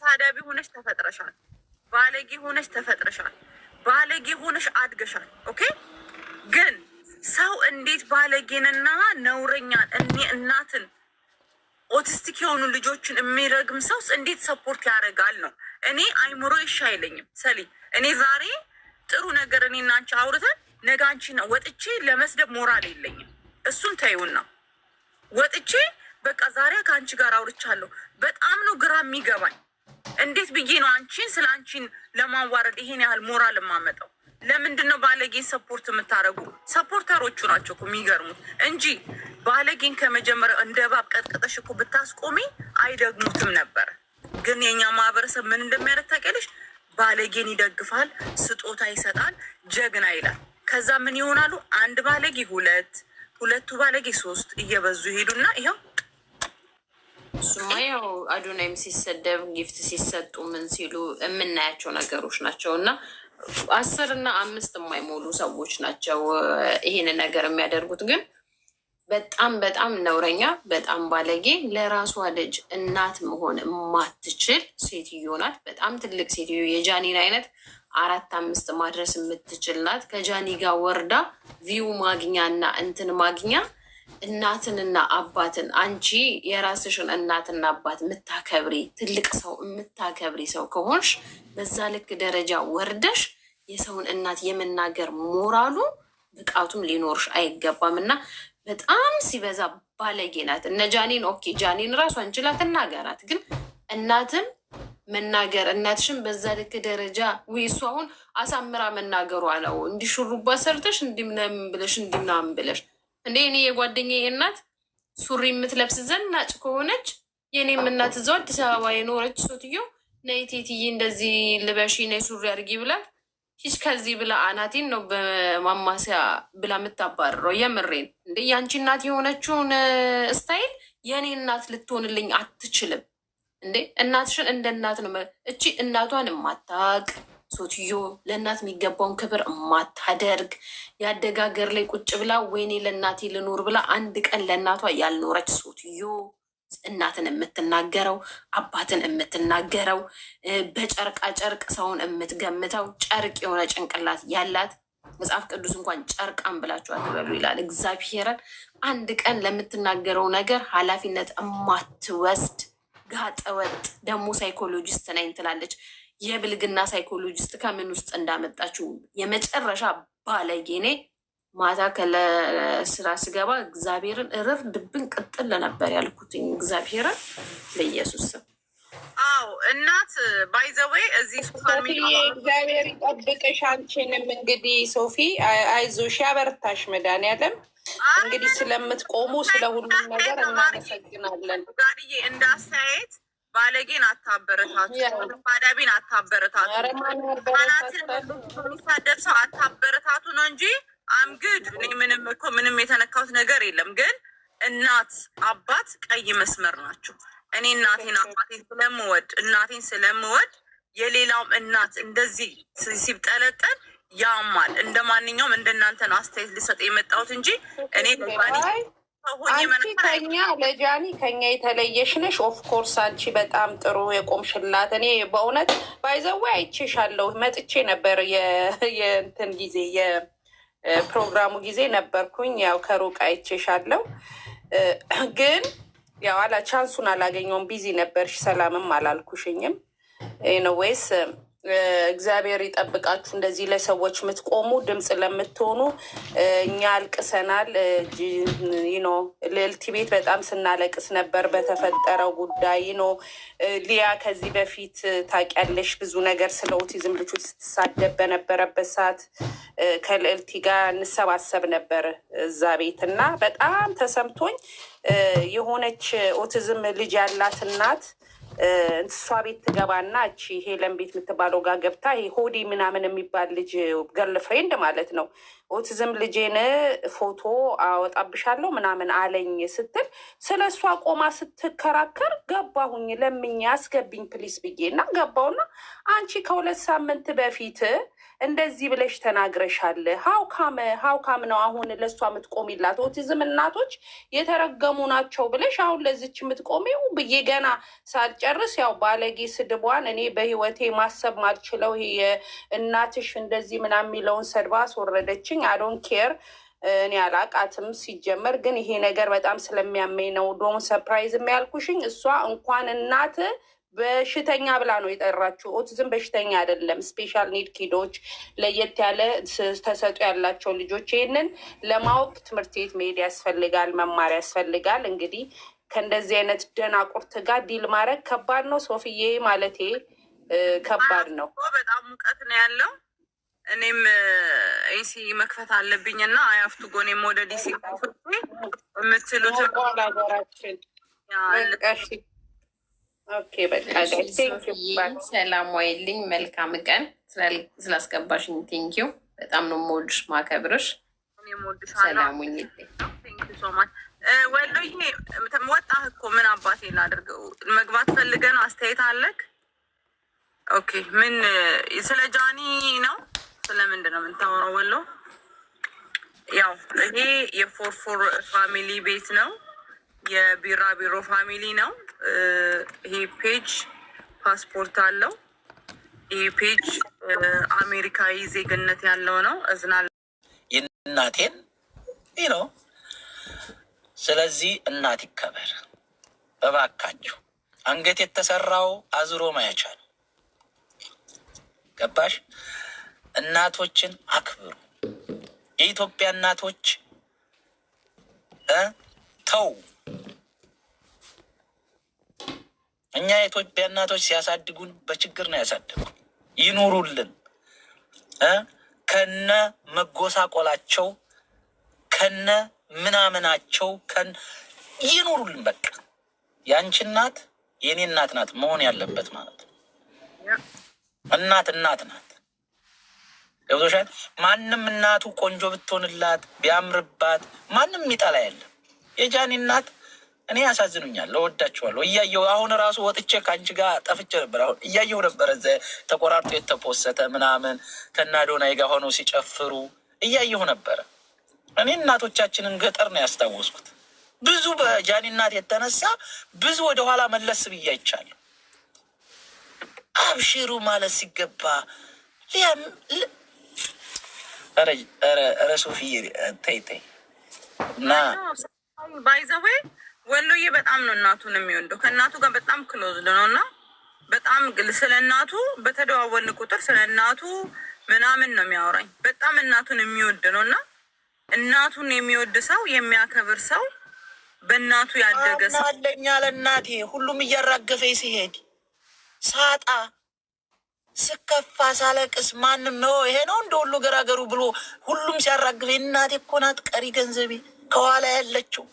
ተሳዳቢ ሆነሽ ተፈጥረሻል። ባለጌ ሆነሽ ተፈጥረሻል። ባለጌ ሆነሽ አድገሻል። ኦኬ። ግን ሰው እንዴት ባለጌንና ነውረኛን እናትን ኦቲስቲክ የሆኑ ልጆችን የሚረግም ሰውስ እንዴት ሰፖርት ያደርጋል ነው? እኔ አይምሮ ይሻ አይለኝም። ሰሊ እኔ ዛሬ ጥሩ ነገር እኔ እና አንቺ አውርተን ነገ አንቺ ነው ወጥቼ ለመስደብ ሞራል የለኝም። እሱን ተይውና ወጥቼ በቃ ዛሬ ከአንቺ ጋር አውርቻለሁ። በጣም ነው ግራ የሚገባኝ። እንዴት ብዬ ነው አንቺን ስለ አንቺን ለማዋረድ ይሄን ያህል ሞራል የማመጣው? ለምንድን ነው ባለጌን ሰፖርት የምታደርጉ? ሰፖርተሮቹ ናቸው እኮ የሚገርሙት እንጂ ባለጌን ከመጀመሪያ እንደ እባብ ቀጥቅጠሽ እኮ ብታስቆሚ አይደግሙትም ነበር። ግን የኛ ማህበረሰብ ምን እንደሚያደርግ ታውቂያለሽ? ባለጌን ይደግፋል፣ ስጦታ ይሰጣል፣ ጀግና ይላል። ከዛ ምን ይሆናሉ? አንድ ባለጌ ሁለቱ ባለጌ ሶስት እየበዙ ይሄዱና ይኸው እሱማ ያው አዶናይም ሲሰደብ ጊፍት ሲሰጡ ምን ሲሉ የምናያቸው ነገሮች ናቸው። እና 10 እና 5 የማይሞሉ ሰዎች ናቸው ይሄን ነገር የሚያደርጉት። ግን በጣም በጣም ነውረኛ፣ በጣም ባለጌ፣ ለራሷ ልጅ እናት መሆን የማትችል ሴትዮ ናት። በጣም ትልቅ ሴትዮ፣ የጃኒን አይነት 4-5 ማድረስ የምትችል ናት። ከጃኒ ጋር ወርዳ ቪው ማግኛ እና እንትን ማግኛ እናትንና አባትን አንቺ የራስሽን እናትና አባት የምታከብሪ ትልቅ ሰው የምታከብሪ ሰው ከሆንሽ በዛ ልክ ደረጃ ወርደሽ የሰውን እናት የመናገር ሞራሉ ብቃቱም ሊኖርሽ አይገባም። እና በጣም ሲበዛ ባለጌ ናት። እነ ጃኒን ኦኬ፣ ጃኒን ራሷን ችላ ትናገራት። ግን እናትም መናገር እናትሽን በዛ ልክ ደረጃ እሱ አሁን አሳምራ መናገሯ ነው። እንዲሹሩባ ሰርተሽ እንዲምናምን ብለሽ እንዲምናምን ብለሽ እንዴ እኔ የጓደኛዬ እናት ሱሪ የምትለብስ ዘናጭ ከሆነች የኔም እናት እዛው አዲስ አበባ የኖረች ሴትዮ ነይ ቴትዬ እንደዚህ ልበሺ ነይ ሱሪ አድርጊ ብላት ሂጅ ከዚህ ብላ አናቴን ነው በማማሲያ ብላ የምታባርረው። የምሬን እንዴ ያንቺ እናት የሆነችውን ስታይል የኔ እናት ልትሆንልኝ አትችልም እንዴ። እናትሽን እንደ እናት ነው እቺ እናቷን የማታቅ ሴትዮ፣ ለእናት የሚገባውን ክብር የማታደርግ የአደጋገር ላይ ቁጭ ብላ ወይኔ ለእናቴ ልኖር ብላ አንድ ቀን ለእናቷ ያልኖረች ሴትዮ፣ እናትን የምትናገረው አባትን የምትናገረው በጨርቃ ጨርቅ ሰውን የምትገምተው ጨርቅ የሆነ ጭንቅላት ያላት መጽሐፍ ቅዱስ እንኳን ጨርቃን ብላችሁ አትበሉ ይላል እግዚአብሔርን። አንድ ቀን ለምትናገረው ነገር ኃላፊነት የማትወስድ ጋጠወጥ ደግሞ ሳይኮሎጂስት ነኝ ትላለች። የብልግና ሳይኮሎጂስት ከምን ውስጥ እንዳመጣችው የመጨረሻ ባለጌ። እኔ ማታ ከለስራ ስገባ እግዚአብሔርን እርር ድብን ቅጥል ነበር ያልኩትኝ እግዚአብሔርን በኢየሱስ ስም። አዎ እናት ባይዘዌይ እዚህ ሶሻል ሚዲያ እግዚአብሔር ይጠብቅሽ። አንቺንም እንግዲህ ሶፊ አይዞሽ፣ ያበርታሽ መድኃኒዓለም። እንግዲህ ስለምትቆሙ ስለ ሁሉም ነገር እናመሰግናለን። ጋርዬ እንደ አስተያየት ባለጌን አታበረታቱ፣ ባዳቢን አታበረታቱ፣ ህጻናትን የሚሳደብ ሰው አታበረታቱ ነው እንጂ አምግድ እኔ ምንም የተነካሁት ነገር የለም። ግን እናት አባት ቀይ መስመር ናቸው። እኔ እናቴን አባቴን ስለምወድ የሌላውም እናት እንደዚህ ሲብጠለጠል ያማል። እንደ ማንኛውም እንደናንተ ነው አስተያየት ልሰጥ የመጣሁት እንጂ እኔ አንቺ ለጃኒ ከኛ የተለየሽ ነሽ። ኦፍኮርስ አንቺ በጣም ጥሩ የቆምሽላት። እኔ በእውነት ባይዘዌ አይቼሻለሁ። መጥቼ ነበር የእንትን ጊዜ የፕሮግራሙ ጊዜ ነበርኩኝ። ያው ከሩቅ አይቼሻለሁ፣ ግን ያው ቻንሱን አላገኘውም። ቢዚ ነበርሽ፣ ሰላምም አላልኩሽኝም። ኤኒዌይስ እግዚአብሔር ይጠብቃችሁ። እንደዚህ ለሰዎች የምትቆሙ ድምፅ ለምትሆኑ እኛ አልቅሰናል። ልዕልት ቤት በጣም ስናለቅስ ነበር በተፈጠረው ጉዳይ ነው። ሊያ ከዚህ በፊት ታውቂያለሽ ብዙ ነገር ስለ ኦቲዝም ልጆች ስትሳደብ በነበረበት ሰዓት ከልዕልቲ ጋር እንሰባሰብ ነበር እዛ ቤት እና በጣም ተሰምቶኝ የሆነች ኦቲዝም ልጅ ያላት እናት እሷ ቤት ትገባና እቺ ሄለን ቤት የምትባለው ጋር ገብታ ሆዲ ምናምን የሚባል ልጅ ገርል ፍሬንድ ማለት ነው ኦቲዝም ልጄን ፎቶ አወጣብሻለሁ ምናምን አለኝ ስትል ስለ እሷ ቆማ ስትከራከር ገባሁኝ። ለምኝ አስገቢኝ ፕሊስ ብዬ እና ገባውና አንቺ ከ2 ሳምንት በፊት እንደዚህ ብለሽ ተናግረሻል። ሀውካም ነው አሁን ለእሷ የምትቆሚላት? ኦቲዝም እናቶች የተረገሙ ናቸው ብለሽ አሁን ለዚች የምትቆሚው ብዬ ገና ሳልጨርስ ያው ባለጌ ስድቧን እኔ በህይወቴ ማሰብ ማልችለው ይሄ እናትሽ እንደዚህ ምናምን የሚለውን ሰድባ አስወረደችኝ። አዶን ኬር እኔ አላቃትም ሲጀመር፣ ግን ይሄ ነገር በጣም ስለሚያመኝ ነው ዶን ሰርፕራይዝ የሚያልኩሽኝ። እሷ እንኳን እናት በሽተኛ ብላ ነው የጠራችው። ኦቲዝም በሽተኛ አይደለም፣ ስፔሻል ኒድ ኪዶች፣ ለየት ያለ ተሰጡ ያላቸው ልጆች። ይህንን ለማወቅ ትምህርት ቤት መሄድ ያስፈልጋል፣ መማር ያስፈልጋል። እንግዲህ ከእንደዚህ አይነት ደናቁርት ጋር ዲል ማድረግ ከባድ ነው ሶፍዬ፣ ማለቴ ከባድ ነው። በጣም ሙቀት ነው ያለው። እኔም ኤሲ መክፈት አለብኝ እና አያፍቱ ጎኔም ወደ ዲሲ የምትሉት ሰላም ዋይልኝ። መልካም ቀን። ስላስገባሽኝ ቴንኪው። በጣም ነው የምወድሽ ማከብርሽ። ሰላም ሁኚልኝ። ወሎዬ ወጣህ እኮ ምን አባቴ ላድርገው? መግባት ፈልገህ ነው? አስተያየት አለክ? ኦኬ። ምን ስለ ጃኒ ነው? ስለምንድን ነው የምንታወራው? ወሎ ያው ይሄ የፎርፎር ፋሚሊ ቤት ነው፣ የቢራቢሮ ፋሚሊ ነው። ይሄ ፔጅ ፓስፖርት አለው። ይሄ ፔጅ አሜሪካዊ ዜግነት ያለው ነው። እዝናል እናቴን ነው። ስለዚህ እናት ይከበር እባካችሁ። አንገት የተሰራው አዝሮ ማያቻል። ገባሽ? እናቶችን አክብሩ። የኢትዮጵያ እናቶች ተው። እኛ የኢትዮጵያ እናቶች ሲያሳድጉን በችግር ነው ያሳድጉን። ይኑሩልን ከነ መጎሳቆላቸው ከነ ምናምናቸው ይኑሩልን። በቃ ያንቺ እናት የኔ እናት ናት መሆን ያለበት ማለት ነው። እናት እናት ናት። ገብቶሻል? ማንም እናቱ ቆንጆ ብትሆንላት ቢያምርባት ማንም የሚጠላ የለም። የጃኒ እናት እኔ ያሳዝኑኛል። ለወዳችኋለሁ። እያየሁ አሁን ራሱ ወጥቼ ከአንቺ ጋር ጠፍቼ ነበር። አሁን እያየሁ ነበረ እዛ ተቆራርጦ የተፖሰተ ምናምን ከናዶናይ ጋር ሆነው ሲጨፍሩ እያየሁ ነበረ። እኔ እናቶቻችንን ገጠር ነው ያስታወስኩት። ብዙ በጃኒ እናት የተነሳ ብዙ ወደኋላ መለስ ብዬ አይቻለሁ። አብሽሩ ማለት ሲገባ ኧረ ሶፊዬ ተይ ተይ እና ባይዘዌ ወሎዬ በጣም ነው እናቱን የሚወደው። ከእናቱ ጋር በጣም ክሎዝ ነው እና በጣም ስለ እናቱ በተደዋወልን ቁጥር ስለ እናቱ ምናምን ነው የሚያወራኝ። በጣም እናቱን የሚወድ ነው እና እናቱን የሚወድ ሰው የሚያከብር ሰው በእናቱ ያደገ ሰው አለኛ። ለእናቴ ሁሉም እያራገፈ ሲሄድ ሳጣ ስከፋ ሳለቅስ ማንም ነው ይሄ ነው እንደ ሁሉ ገራገሩ ብሎ ሁሉም ሲያራግፈ እናቴ እኮ ናት ቀሪ ገንዘቤ ከኋላ ያለችው።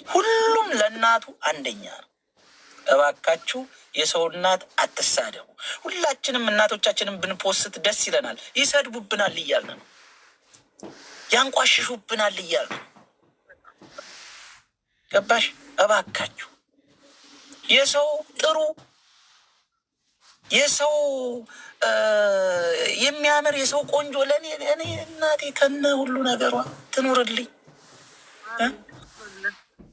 ሁሉም ለእናቱ አንደኛ ነው። እባካችሁ የሰው እናት አትሳደቡ። ሁላችንም እናቶቻችንን ብንፖስት ደስ ይለናል። ይሰድቡብናል እያልን ነው፣ ያንቋሽሹብናል እያልን ነው። ገባሽ? እባካችሁ የሰው ጥሩ የሰው የሚያምር የሰው ቆንጆ ለእኔ እናቴ ከነ ሁሉ ነገሯ ትኑርልኝ።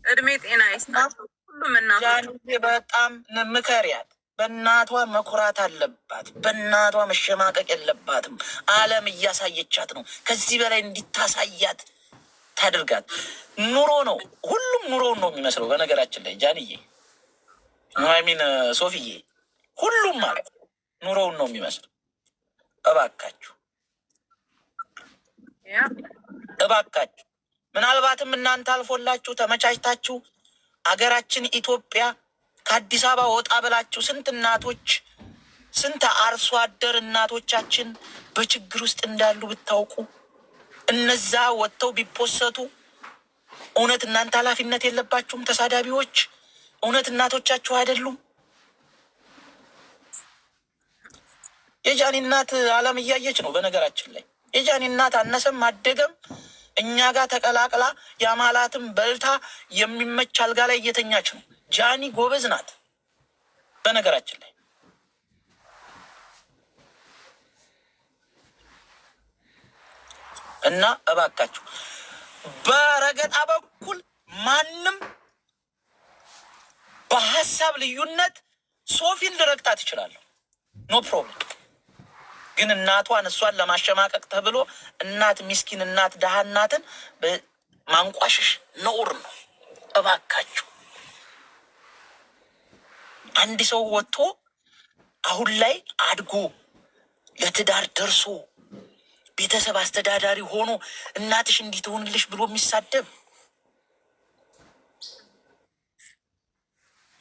እድሜ ጤና ይስጣቸው ሁሉም እናቶች። በጣም ምከሪያት። በእናቷ መኩራት አለባት። በእናቷ መሸማቀቅ የለባትም። ዓለም እያሳየቻት ነው። ከዚህ በላይ እንዲታሳያት ታድርጋት። ኑሮ ነው፣ ሁሉም ኑሮውን ነው የሚመስለው። በነገራችን ላይ ጃንዬ ሚን ሶፊዬ ሁሉም ማለት ኑሮውን ነው የሚመስለው። እባካችሁ እባካችሁ ምናልባትም እናንተ አልፎላችሁ ተመቻችታችሁ አገራችን ኢትዮጵያ ከአዲስ አበባ ወጣ ብላችሁ ስንት እናቶች ስንት አርሶ አደር እናቶቻችን በችግር ውስጥ እንዳሉ ብታውቁ፣ እነዛ ወጥተው ቢፖሰቱ እውነት እናንተ ኃላፊነት የለባችሁም? ተሳዳቢዎች እውነት እናቶቻችሁ አይደሉም? የጃኒ እናት ዓለም እያየች ነው። በነገራችን ላይ የጃኒ እናት አነሰም አደገም እኛ ጋር ተቀላቅላ የአማላትም በልታ የሚመች አልጋ ላይ እየተኛች ነው። ጃኒ ጎበዝ ናት። በነገራችን ላይ እና እባካችሁ በረገጣ በኩል ማንም በሀሳብ ልዩነት ሶፊን ልረግጣት ይችላለሁ። ኖ ፕሮብለም። ግን እናቷን እሷን ለማሸማቀቅ ተብሎ እናት ሚስኪን እናት ደሃ እናትን ማንቋሸሽ ነውር ነው። እባካችሁ አንድ ሰው ወጥቶ አሁን ላይ አድጎ ለትዳር ደርሶ ቤተሰብ አስተዳዳሪ ሆኖ እናትሽ እንዲህ ትሆንልሽ ብሎ የሚሳደብ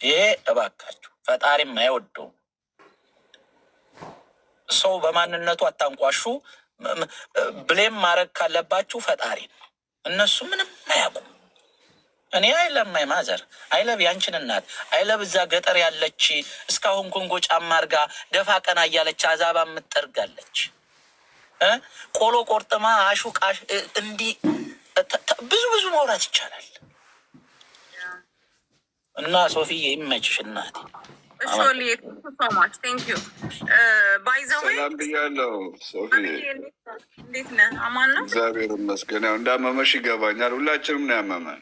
ይሄ እባካችሁ ፈጣሪም አይወደውም። ሰው በማንነቱ አታንቋሹ። ብሌም ማድረግ ካለባችሁ ፈጣሪ ነው። እነሱ ምንም አያውቁም። እኔ አይለም ማይ ማዘር አይለብ ያንቺን እናት አይለብ እዛ ገጠር ያለች እስካሁን ኮንጎ ጫማ አርጋ ደፋ ቀና እያለች አዛባ የምትጠርጋለች። ቆሎ ቆርጥማ አሹቃ እንዲህ ብዙ ማውራት ይቻላል። እና ሶፊዬ ይመችሽ እናቴ። ሰላም ብያለሁ። ሶፊ እንዴት ነህ? አማን ነው? እግዚአብሔር ይመስገን። ያው እንዳመመሽ ይገባኛል። ሁላችንም ነው ያመመን።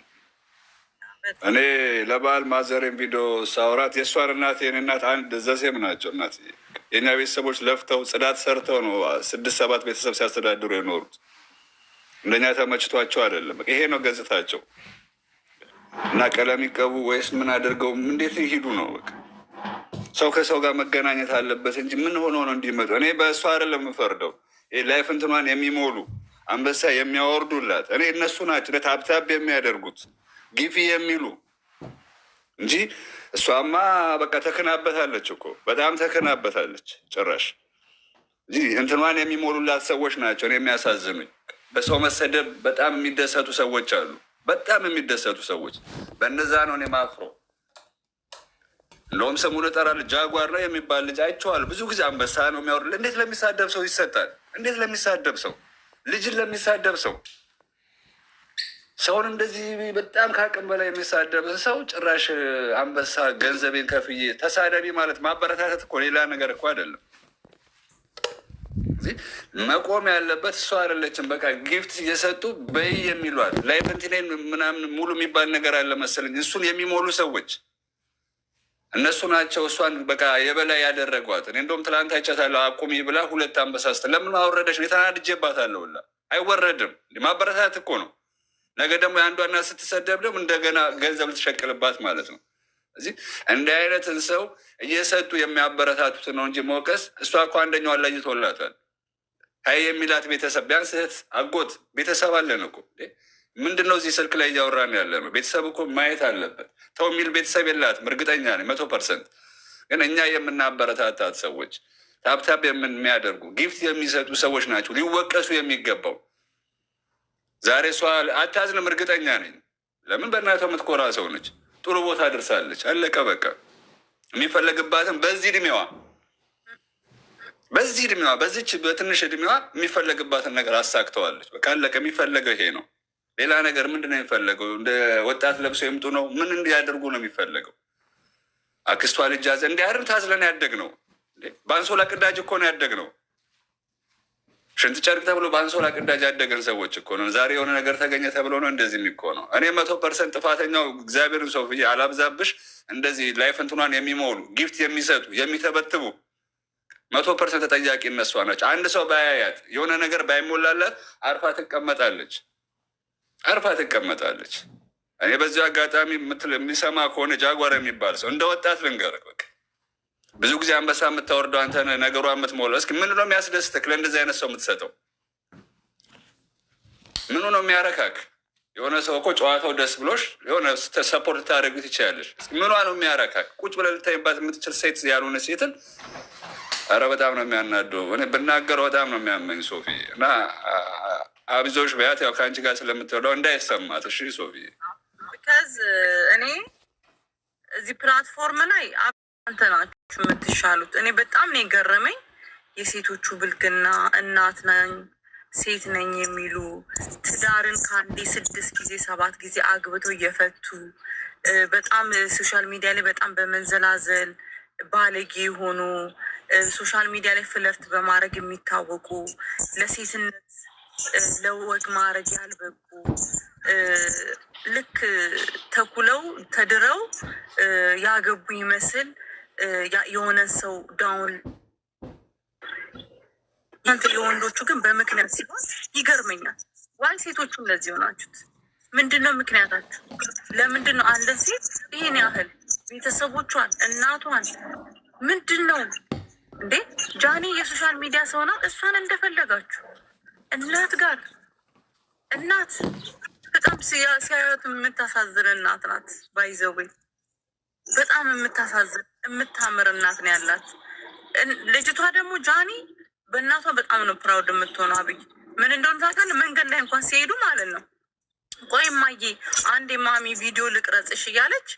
እኔ ለበዓል ማዘሬን ቪዲዮ ሳውራት የእሷን እናት የኔ እናት አንድ ዘሴም ናቸው። እናት የእኛ ቤተሰቦች ለፍተው ጽዳት ሰርተው ነው 6-7 ቤተሰብ ሲያስተዳድሩ የኖሩት። እንደኛ ተመችቷቸው አይደለም። ይሄ ነው ገጽታቸው። እና ቀለም ይቀቡ ወይስ ምን አድርገው እንዴት ይሄዱ ነው? በቃ ሰው ከሰው ጋር መገናኘት አለበት እንጂ ምን ሆኖ ነው እንዲመጡ? እኔ በእሱ አይደለም የምፈርደው። ላይፍ እንትኗን የሚሞሉ አንበሳ የሚያወርዱላት እኔ እነሱ ናቸው ታብታብ የሚያደርጉት ጊፊ የሚሉ እንጂ እሷማ በቃ ተክናበታለች እኮ በጣም ተክናበታለች። ጭራሽ እንትኗን የሚሞሉላት ሰዎች ናቸው እኔ የሚያሳዝኑኝ። በሰው መሰደብ በጣም የሚደሰቱ ሰዎች አሉ። በጣም የሚደሰቱ ሰዎች በእነዛ ነው እኔ ማፍሮ። እንደውም ስሙን እጠራለሁ። ጃጓር ነው የሚባል ልጅ አይቼዋለሁ። ብዙ ጊዜ አንበሳ ነው የሚያወርድ። እንዴት ለሚሳደብ ሰው ይሰጣል? እንዴት ለሚሳደብ ሰው ልጅን ለሚሳደብ ሰው ሰውን እንደዚህ በጣም ከአቅም በላይ የሚሳደብ ሰው ጭራሽ አንበሳ ገንዘቤን ከፍዬ ተሳደቢ ማለት ማበረታታት እኮ ሌላ ነገር እኮ አይደለም። መቆም ያለበት እሷ አይደለችም። በቃ ጊፍት እየሰጡ በይ የሚሏል ላይፍ እንትኔን ምናምን ሙሉ የሚባል ነገር አለ መሰለኝ። እሱን የሚሞሉ ሰዎች እነሱ ናቸው እሷን በቃ የበላይ ያደረጓት። እኔ እንደውም ትላንት አይቻታለሁ። አቁሚ ብላ 2 አንበሳ ለምን አወረደች? ተናድጄባታለሁ። አይወረድም። ማበረታታት እኮ ነው። ነገ ደግሞ የአንዷ እናት ስትሰደብ ደግሞ እንደገና ገንዘብ ልትሸቅልባት ማለት ነው። እዚህ እንዲህ አይነትን ሰው እየሰጡ የሚያበረታቱት ነው እንጂ መውቀስ። እሷ እኮ አንደኛዋ ለይቶላታል። ሀይ የሚላት ቤተሰብ ቢያንስ እህት፣ አጎት ቤተሰብ አለን እኮ። ምንድን ነው እዚህ ስልክ ላይ እያወራን ያለ ነው? ቤተሰብ እኮ ማየት አለበት። ተው የሚል ቤተሰብ የላትም እርግጠኛ ነኝ 100%። ግን እኛ የምናበረታታት ሰዎች ታብታብ የሚያደርጉ ጊፍት የሚሰጡ ሰዎች ናቸው ሊወቀሱ የሚገባው። ዛሬ እሷ አታዝንም እርግጠኛ ነኝ። ለምን? በእናቷ የምትኮራ ሰው ነች። ጥሩ ቦታ ደርሳለች። አለቀ በቃ። የሚፈለግባትም በዚህ እድሜዋ በዚች በትንሽ እድሜዋ የሚፈለግባትን ነገር አሳክተዋለች። በቃ አለቀ። የሚፈለገው ይሄ ነው። ሌላ ነገር ምንድን ነው የሚፈለገው? እንደ ወጣት ለብሰው የምጡ ነው? ምን እንዲያደርጉ ነው የሚፈለገው? አክስቷ ልጅ ያዘ እንዲያርም ታዝለን ያደግ ነው። በአንሶላ ቅዳጅ እኮ ነው ያደግ ነው። ሽንት ጨርቅ ተብሎ በአንሶላ ቅዳጅ ያደገን ሰዎች እኮ ነው። ዛሬ የሆነ ነገር ተገኘ ተብሎ ነው እንደዚህ የሚኮነው። እኔ 100% ጥፋተኛው እግዚአብሔርን ሰው ብዬ አላብዛብሽ። እንደዚህ ላይፍ እንትኗን የሚሞሉ ጊፍት የሚሰጡ የሚተበትቡ 100% ተጠያቂ እነሷ ናቸው። አንድ ሰው ባያያት የሆነ ነገር ባይሞላላት አርፋ ትቀመጣለች። እኔ በዚህ አጋጣሚ የሚሰማ ከሆነ ጃጓር የሚባል ሰው እንደ ወጣት ልንገርህ፣ በቃ ብዙ ጊዜ አንበሳ የምታወርደው አንተ ነገሯ የምትሞላው። እስኪ ምኑ ነው የሚያስደስትህ? ለእንደዚህ አይነት ሰው የምትሰጠው ምኑ ነው የሚያረካክ? የሆነ ሰው እኮ ጨዋታው ደስ ብሎሽ የሆነ ሰፖርት ታደርጉት ይችላለሽ። እስኪ ምኗ ነው የሚያረካክ? ቁጭ ብለህ ልታይባት የምትችል ሴት ያልሆነ ሴትን ኧረ በጣም ነው የሚያናደው። እኔ ብናገረው በጣም ነው የሚያመኝ ሶፊ። እና አብዞሽ በያት ያው ከአንቺ ጋር ስለምትወዳው እንዳይሰማት እሺ ሶፊ። ቢካዝ እኔ እዚህ ፕላትፎርም ላይ አንተ ናችሁ የምትሻሉት። እኔ በጣም ነው የገረመኝ። የሴቶቹ ብልግና እናት ነኝ ሴት ነኝ የሚሉ ትዳርን ከአንዴ 6 ጊዜ 7 ጊዜ አግብተው እየፈቱ በጣም ሶሻል ሚዲያ ላይ በጣም በመንዘላዘል ባለጌ የሆኑ ሶሻል ሚዲያ ላይ ፍለርት በማድረግ የሚታወቁ ለሴትነት ለወግ ማድረግ ያልበቁ ልክ ተኩለው ተድረው ያገቡ ይመስል የሆነ ሰው ዳውን አንተ የወንዶቹ ግን በምክንያት ሲሆን ይገርመኛል። ዋይ ሴቶቹ እንደዚህ ሆናችሁት? ምንድነው ምክንያታችሁ? ለምንድነው አንድን ሴት ይሄን ያህል ቤተሰቦቿን እናቷን ምንድነው እንዴ? ጃኒ የሶሻል ሚዲያ ሰው ነው። እሷን እንደፈለጋችሁ እናት ጋር እናት በጣም ሲያዩት የምታሳዝን እናት ናት። ባይዘዌ በጣም የምታሳዝን የምታምር እናት ነው ያላት ልጅቷ። ደግሞ ጃኒ በእናቷ በጣም ነው ፕራውድ የምትሆነው። አብይ ምን እንደሆነ ታውቃለህ? መንገድ ላይ እንኳን ሲሄዱ ማለት ነው ቆይ እማዬ አንድ የማሚ ቪዲዮ ልቅረጽሽ እያለች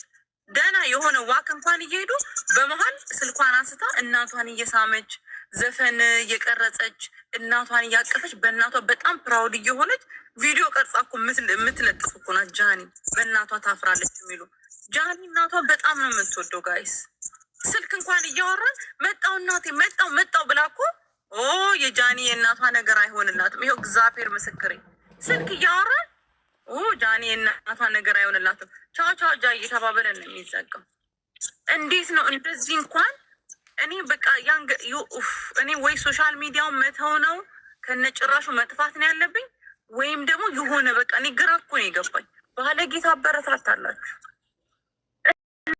ደህና የሆነ ዋክ እንኳን እየሄዱ በመሀል ስልኳን አንስታ እናቷን እየሳመች ዘፈን እየቀረጸች እናቷን እያቀፈች በእናቷ በጣም ፕራውድ እየሆነች ቪዲዮ ቀርጻ እኮ የምትለጥፍ እኮ ናት ጃኒ። በእናቷ ታፍራለች የሚሉ ጃኒ እናቷ በጣም ነው የምትወደው ጋይስ። ስልክ እንኳን እያወራን መጣው እናቴ መጣው ብላ እኮ የጃኒ የእናቷ ነገር አይሆንላትም። ይኸው እግዚአብሔር ምስክሬ ስልክ እያወራን ጃኒ የእናቷ ነገር አይሆንላትም። ቻው ጃ እየተባበለን ነው የሚዘጋው። እንዴት ነው እንደዚህ? እንኳን እኔ በቃ እኔ ወይ ሶሻል ሚዲያውን መተው ነው ከነጭራሹ መጥፋት ነው ያለብኝ፣ ወይም ደግሞ የሆነ በቃ እኔ ግራ እኮ ነው የገባኝ። ባለጌታ አበረታታላችሁ።